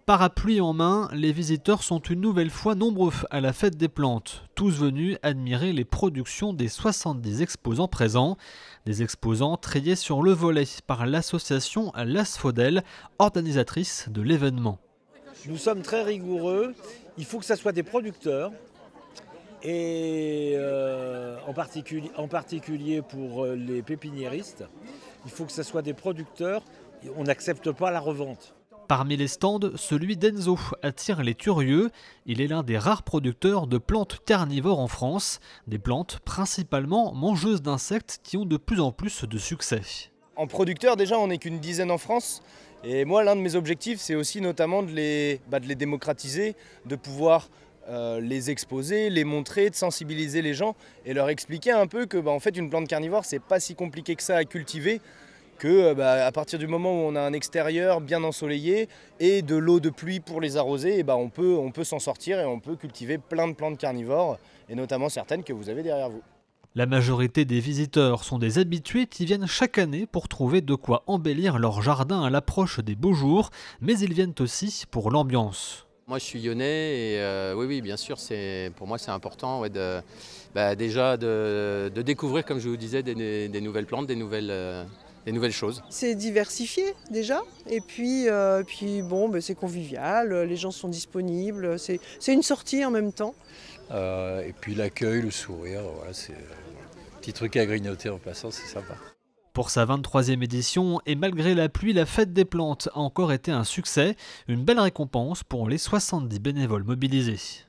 Parapluie en main, les visiteurs sont une nouvelle fois nombreux à la fête des plantes, tous venus admirer les productions des 70 exposants présents. Des exposants triés sur le volet par l'association L'Asphodèle, organisatrice de l'événement. Nous sommes très rigoureux, il faut que ce soit des producteurs, et en particulier pour les pépiniéristes, il faut que ce soit des producteurs, on n'accepte pas la revente. Parmi les stands, celui d'Enzo attire les curieux. Il est l'un des rares producteurs de plantes carnivores en France, des plantes principalement mangeuses d'insectes qui ont de plus en plus de succès. En producteur, déjà, on n'est qu'une dizaine en France. Et moi, l'un de mes objectifs, c'est aussi notamment de les démocratiser, de pouvoir les exposer, les montrer, de sensibiliser les gens et leur expliquer un peu que en fait, une plante carnivore, c'est pas si compliqué que ça à cultiver. Que à partir du moment où on a un extérieur bien ensoleillé et de l'eau de pluie pour les arroser, on peut s'en sortir et on peut cultiver plein de plantes carnivores, et notamment certaines que vous avez derrière vous. La majorité des visiteurs sont des habitués qui viennent chaque année pour trouver de quoi embellir leur jardin à l'approche des beaux jours, mais ils viennent aussi pour l'ambiance. Moi je suis lyonnais et oui bien sûr pour moi c'est important déjà de découvrir, comme je vous disais, des nouvelles plantes, des nouvelles choses. C'est diversifié déjà, et puis c'est convivial, les gens sont disponibles, c'est une sortie en même temps. Et puis l'accueil, le sourire, voilà, c'est un petit truc à grignoter en passant, c'est sympa. Pour sa 23e édition, et malgré la pluie, la fête des plantes a encore été un succès, une belle récompense pour les 70 bénévoles mobilisés.